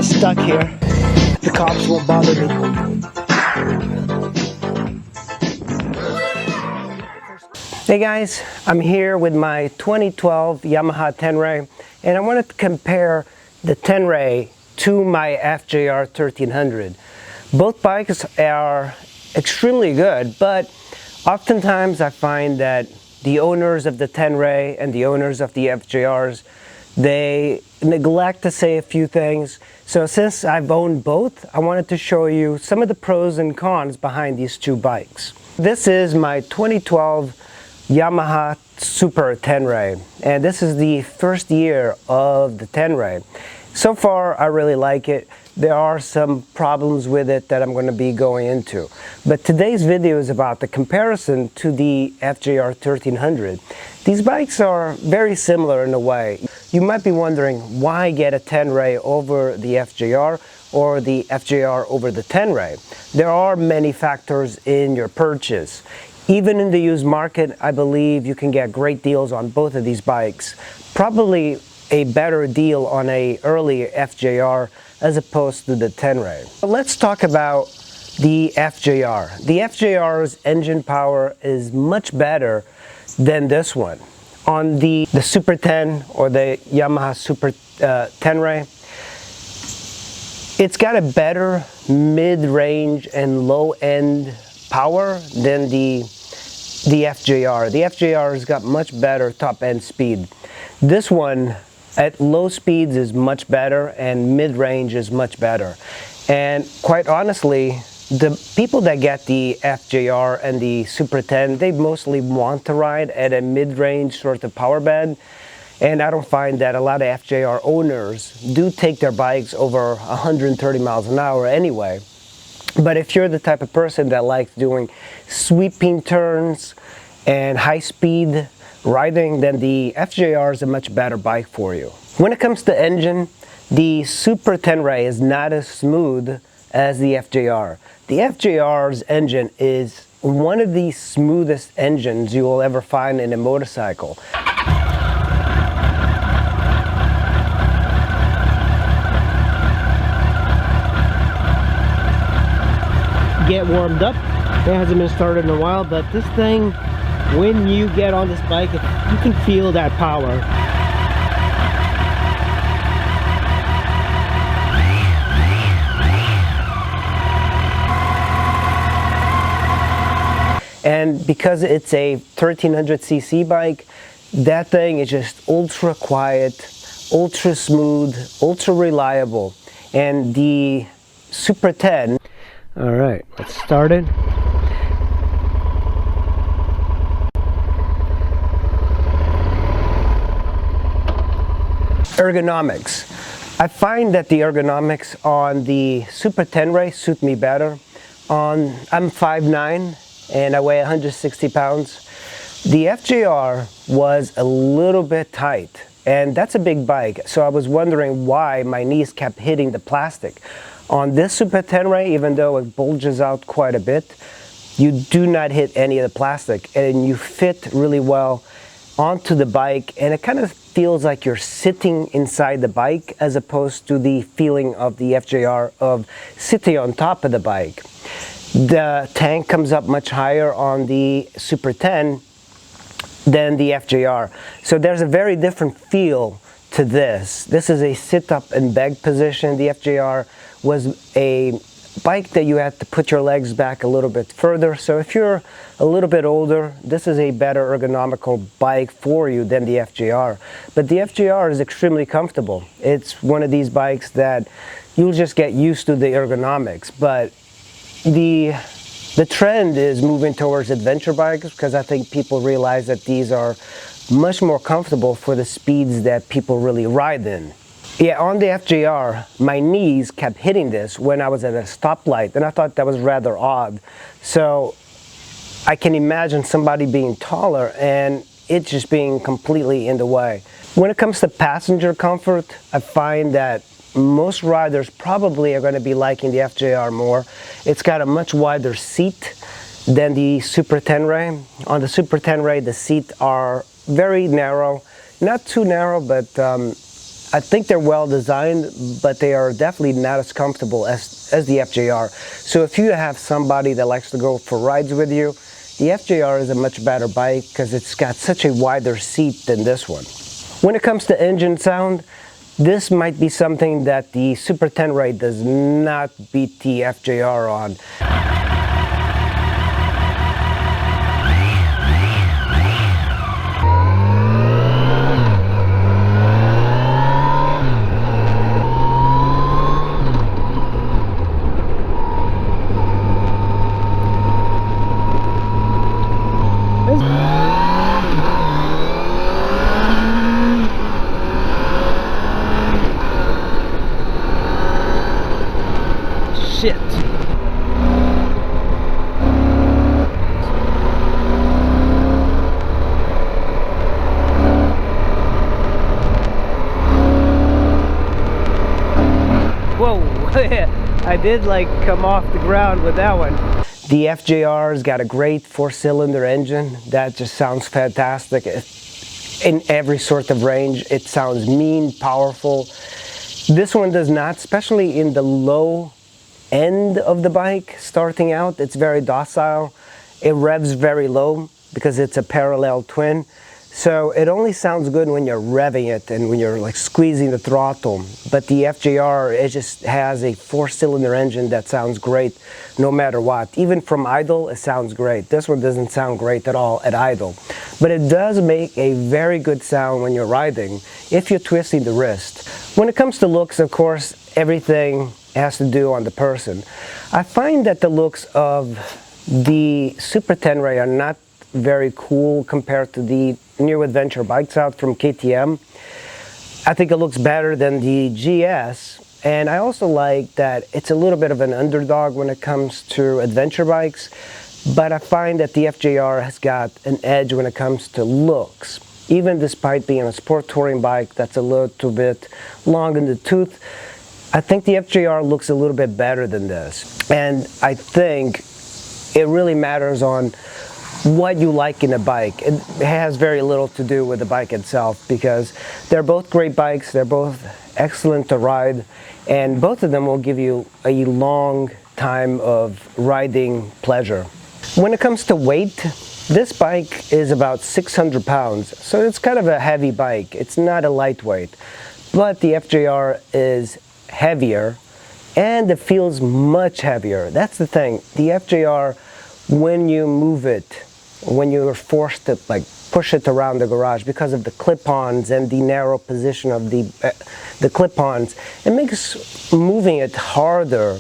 stuck here. The cops won't bother me. Hey guys, I'm here with my 2012 Yamaha Tenere, and I wanted to compare the Tenere to my Fjr1300. Both bikes are extremely good, but oftentimes I find that the owners of the Tenere and the owners of the Fjrs, they neglect to say a few things. So since I've owned both, I wanted to show you some of the pros and cons behind these two bikes. This is my 2012 Yamaha Super Tenere, and this is the first year of the Tenere. So far I really like it. There are some problems with it that I'm going to be going into, but today's video is about the comparison to the Fjr1300. These bikes are very similar in a way. You might be wondering, why get a Tenere over the Fjr or the Fjr over the Tenere? There are many factors in your purchase. Even in the used market, I believe you can get great deals on both of these bikes. Probably a better deal on a early Fjr as opposed to the Tenere. Let's talk about the Fjr. The Fjr's engine power is much better than this one. On the Super 10 or the Yamaha Super Tenere, it's got a better mid-range and low-end power than the Fjr. The Fjr has got much better top-end speed. This one at low speeds is much better, and mid-range is much better. And quite honestly, the people that get the Fjr and the Super 10, they mostly want to ride at a mid-range sort of power band. And I don't find that a lot of Fjr owners do take their bikes over 130 miles an hour anyway. But if you're the type of person that likes doing sweeping turns and high-speed riding, then the Fjr is a much better bike for you. When it comes to engine, the Super Tenere is not as smooth as the Fjr. The Fjr's engine is one of the smoothest engines you will ever find in a motorcycle. Get warmed up. It hasn't been started in a while, but this thing, when you get on this bike, you can feel that power. And because it's a 1300cc bike, that thing is just ultra quiet, ultra smooth, ultra reliable. And the Super 10, all right, let's start it. Ergonomics. I find that the ergonomics on the Super Tenere suit me better. I'm 5'9" and I weigh 160 pounds. The Fjr was a little bit tight, and that's a big bike, so I was wondering why my knees kept hitting the plastic. On this Super Tenere, even though it bulges out quite a bit, you do not hit any of the plastic, and you fit really well onto the bike, and it kind of feels like you're sitting inside the bike as opposed to the feeling of the Fjr of sitting on top of the bike. The tank comes up much higher on the Super 10 than the Fjr, so there's a very different feel to this. This is a sit-up and beg position. The Fjr was a bike that you had to put your legs back a little bit further, so if you're a little bit older, this is a better ergonomical bike for you than the Fjr. But the Fjr is extremely comfortable. It's one of these bikes that you'll just get used to the ergonomics, but the trend is moving towards adventure bikes, because I think people realize that these are much more comfortable for the speeds that people really ride in. Yeah, on the Fjr, my knees kept hitting this when I was at a stoplight, and I thought that was rather odd. So I can imagine somebody being taller and it just being completely in the way. When it comes to passenger comfort, I find that most riders probably are going to be liking the Fjr more. It's got a much wider seat than the Super Tenere. On the Super Tenere, the seats are very narrow. Not too narrow, but I think they're well designed, but they are definitely not as comfortable as the FJR. So if you have somebody that likes to go for rides with you, the FJR is a much better bike because it's got such a wider seat than this one. When it comes to engine sound, this might be something that the Super Tenere does not beat the FJR on. Shit. Whoa, I did like come off the ground with that one. The FJR's got a great 4-cylinder engine that just sounds fantastic. In every sort of range, it sounds mean, powerful. This one does not, especially in the low end of the bike starting out. It's very docile. It revs very low because it's a parallel twin. So it only sounds good when you're revving it and when you're like squeezing the throttle. But the FJR, it just has a 4-cylinder engine that sounds great no matter what. Even from idle, it sounds great. This one doesn't sound great at all at idle. But it does make a very good sound when you're riding if you're twisting the wrist. When it comes to looks, of course, everything has to do on the person. I find that the looks of the Super Tenere are not very cool compared to the new adventure bikes out from KTM. I think it looks better than the GS, and I also like that it's a little bit of an underdog when it comes to adventure bikes, but I find that the FJR has got an edge when it comes to looks. Even despite being a sport touring bike that's a little bit long in the tooth, I think the FJR looks a little bit better than this. And I think it really matters on what you like in a bike. It has very little to do with the bike itself because they're both great bikes, they're both excellent to ride, and both of them will give you a long time of riding pleasure. When it comes to weight, this bike is about 600 pounds, so it's kind of a heavy bike. It's not a lightweight, but the FJR is heavier and it feels much heavier. That's the thing. The FJR, when you move it, when you're forced to like push it around the garage because of the clip-ons and the narrow position of the clip-ons, it makes moving it harder,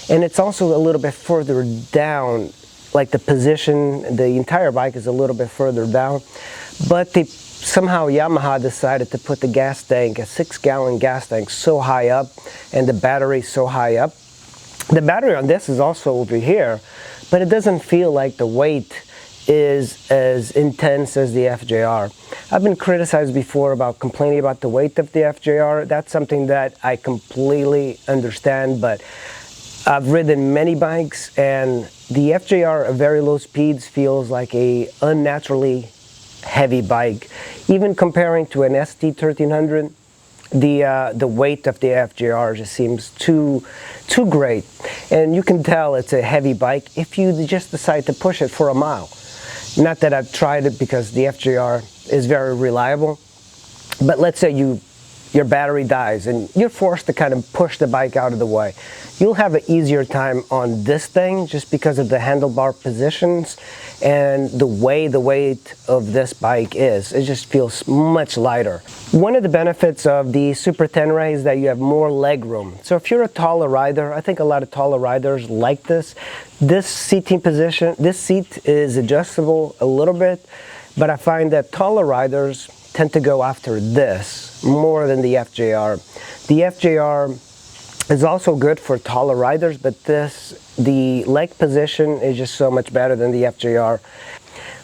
and it's also a little bit further down, like the position, the entire bike is a little bit further down, but somehow Yamaha decided to put the gas tank, a 6-gallon gas tank, so high up, and the battery so high up. The battery on this is also over here, but it doesn't feel like the weight is as intense as the FJR. I've been criticized before about complaining about the weight of the FJR. That's something that I completely understand, but I've ridden many bikes and the FJR at very low speeds feels like a unnaturally heavy bike. Even comparing to an Fjr1300, the weight of the FJR just seems too great, and you can tell it's a heavy bike if you just decide to push it for a mile. Not that I've tried it because the FJR is very reliable, but let's say your battery dies and you're forced to kind of push the bike out of the way. You'll have an easier time on this thing just because of the handlebar positions and the way the weight of this bike is. It just feels much lighter. One of the benefits of the Super Tenere is that you have more leg room. So if you're a taller rider, I think a lot of taller riders like this. This seating position, this seat is adjustable a little bit, but I find that taller riders tend to go after this more than the FJR. The FJR is also good for taller riders, but the leg position is just so much better than the FJR.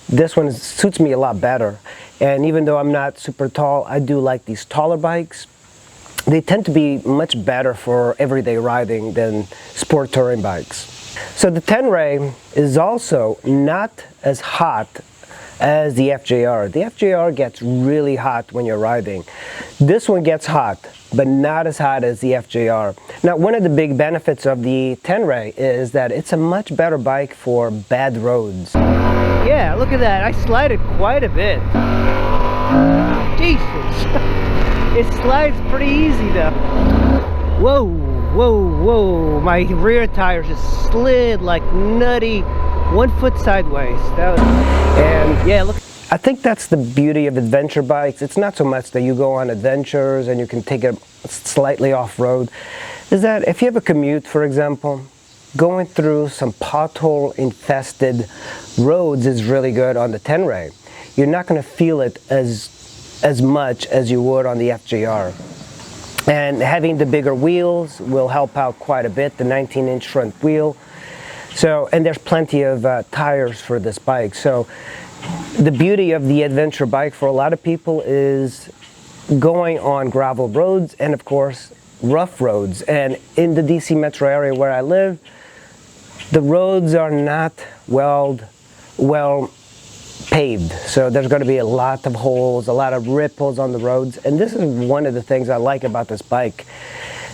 This one suits me a lot better, and even though I'm not super tall, I do like these taller bikes. They tend to be much better for everyday riding than sport touring bikes. So the Tenere is also not as hot as the FJR. The FJR gets really hot when you're riding. This one gets hot, but not as hot as the FJR. Now, one of the big benefits of the Tenere is that it's a much better bike for bad roads. Yeah, look at that. I slide it quite a bit. Jesus. It slides pretty easy though. Whoa, whoa, whoa. My rear tires just slid like nutty, 1 foot sideways. And yeah, look. I think that's the beauty of adventure bikes. It's not so much that you go on adventures and you can take it slightly off-road. Is that if you have a commute, for example, going through some pothole-infested roads is really good on the Tenere. You're not going to feel it as much as you would on the FJR. And having the bigger wheels will help out quite a bit, the 19-inch front wheel. So, and there's plenty of tires for this bike. So the beauty of the adventure bike for a lot of people is going on gravel roads and of course rough roads. And in the DC metro area where I live, the roads are not well paved. So there's going to be a lot of holes, a lot of ripples on the roads. And this is one of the things I like about this bike.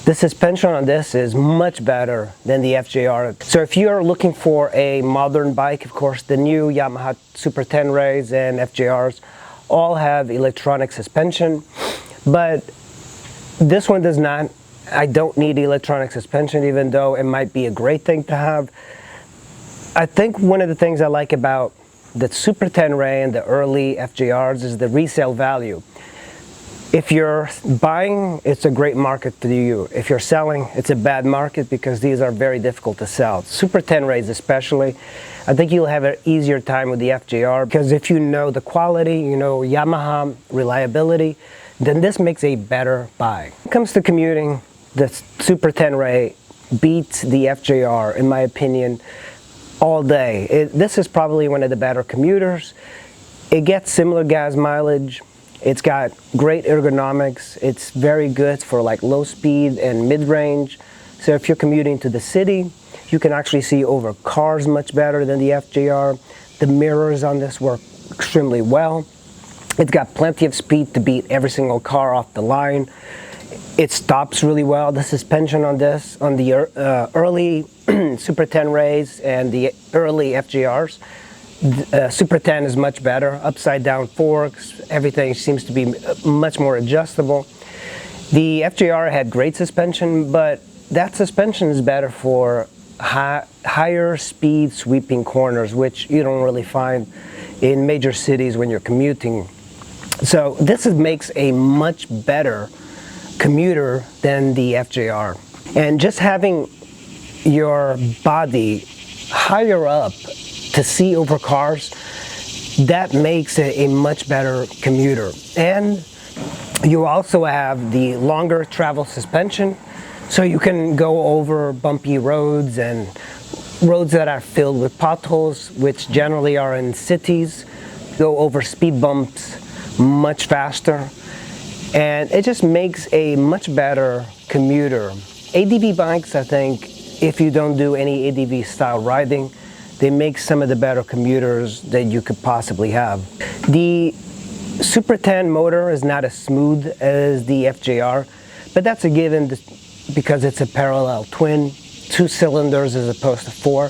The suspension on this is much better than the FJR. So if you're looking for a modern bike, of course, the new Yamaha Super Teneres and FJRs all have electronic suspension, but this one does not. I don't need electronic suspension, even though it might be a great thing to have. I think one of the things I like about the Super Tenere and the early FJRs is the resale value. If you're buying, it's a great market to you. If you're selling, it's a bad market because these are very difficult to sell. Super Teneres especially, I think you'll have an easier time with the FJR because if you know the quality, you know Yamaha reliability, then this makes a better buy. When it comes to commuting, the Super Tenere beats the FJR in my opinion all day. This is probably one of the better commuters. It gets similar gas mileage. It's got great ergonomics. It's very good for like low speed and mid-range. So if you're commuting to the city, you can actually see over cars much better than the FJR. The mirrors on this work extremely well. It's got plenty of speed to beat every single car off the line. It stops really well. The suspension on this, on the early Super Teneres and the early FJRs, Super 10 is much better. Upside down forks, everything seems to be much more adjustable. The FJR had great suspension, but that suspension is better for higher speed sweeping corners, which you don't really find in major cities when you're commuting. So this makes a much better commuter than the FJR. And just having your body higher up to see over cars, that makes it a much better commuter. And you also have the longer travel suspension, so you can go over bumpy roads and roads that are filled with potholes, which generally are in cities, go over speed bumps much faster, and it just makes a much better commuter. ADV bikes, I think, if you don't do any ADV style riding, they make some of the better commuters that you could possibly have. The Super 10 motor is not as smooth as the FJR, but that's a given because it's a parallel twin, 2 cylinders as opposed to 4.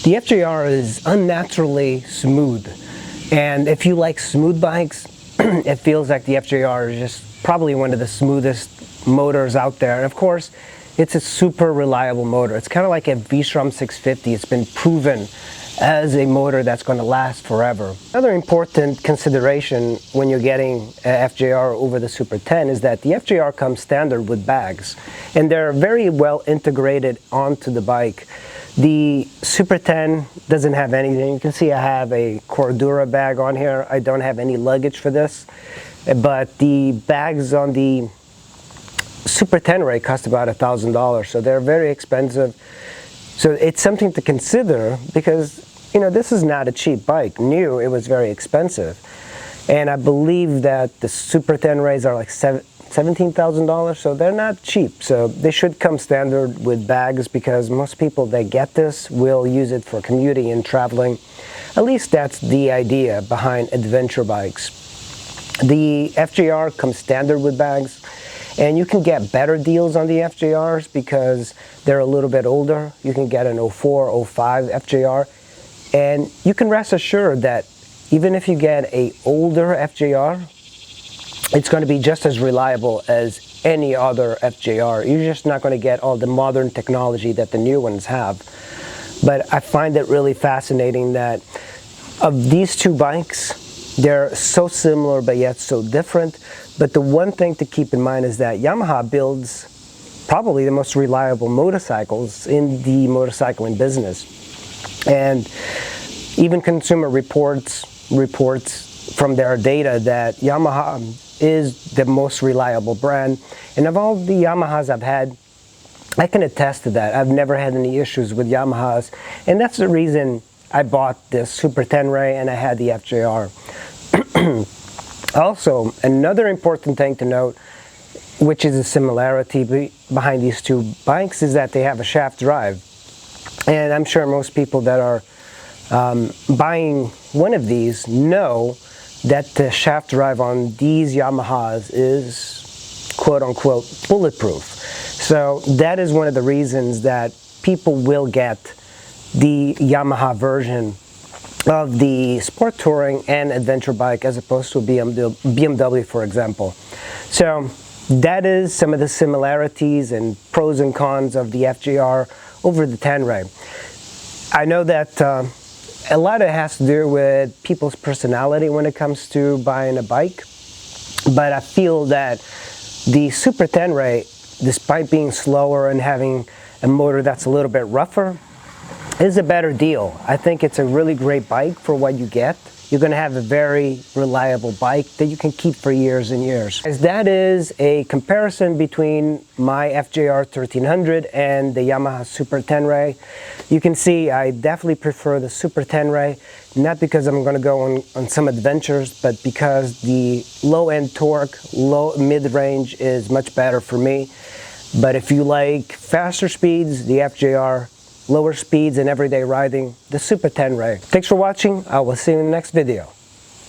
The FJR is unnaturally smooth, and if you like smooth bikes, it feels like the FJR is just probably one of the smoothest motors out there. And of course, it's a super reliable motor. It's kind of like a Fjr1300 650. It's been proven as a motor that's going to last forever. Another important consideration when you're getting FJR over the Super 10 is that the FJR comes standard with bags, and they're very well integrated onto the bike. The Super 10 doesn't have anything. You can see I have a Cordura bag on here. I don't have any luggage for this, but the bags on the Super Tenere cost about $1,000, so they're very expensive. So it's something to consider because, you know, this is not a cheap bike. New, it was very expensive. And I believe that the Super Teneres are like $17,000, so they're not cheap. So they should come standard with bags, because most people that get this will use it for commuting and traveling. At least that's the idea behind adventure bikes. The FJR comes standard with bags, and you can get better deals on the FJRs because they're a little bit older. You can get an 04, 05 FJR, and you can rest assured that even if you get an older FJR, it's going to be just as reliable as any other FJR. You're just not going to get all the modern technology that the new ones have. But I find it really fascinating that of these two bikes, they're so similar but yet so different. But the one thing to keep in mind is that Yamaha builds probably the most reliable motorcycles in the motorcycling business. And even Consumer Reports from their data that Yamaha is the most reliable brand. And of all the Yamahas I've had, I can attest to that. I've never had any issues with Yamahas, and that's the reason I bought this Super Tenere and I had the FJR. Also, another important thing to note, which is a similarity behind these two bikes, is that they have a shaft drive. And I'm sure most people that are buying one of these know that the shaft drive on these Yamahas is quote-unquote bulletproof. So that is one of the reasons that people will get the Yamaha version of the sport touring and adventure bike as opposed to a BMW, for example. So that is some of the similarities and pros and cons of the FJR over the Tenere. I know that a lot of it has to do with people's personality when it comes to buying a bike, but I feel that the Super Tenere, despite being slower and having a motor that's a little bit rougher, is a better deal. I think it's a really great bike for what you get. You're going to have a very reliable bike that you can keep for years and years. As that is a comparison between my Fjr1300 and the Yamaha Super Tenere. You can see I definitely prefer the Super Tenere, not because I'm going to go on some adventures, but because the low-end torque, low mid-range is much better for me. But if you like faster speeds, the FJR, lower speeds and everyday riding, the Super Tenere. Thanks for watching. I will see you in the next video.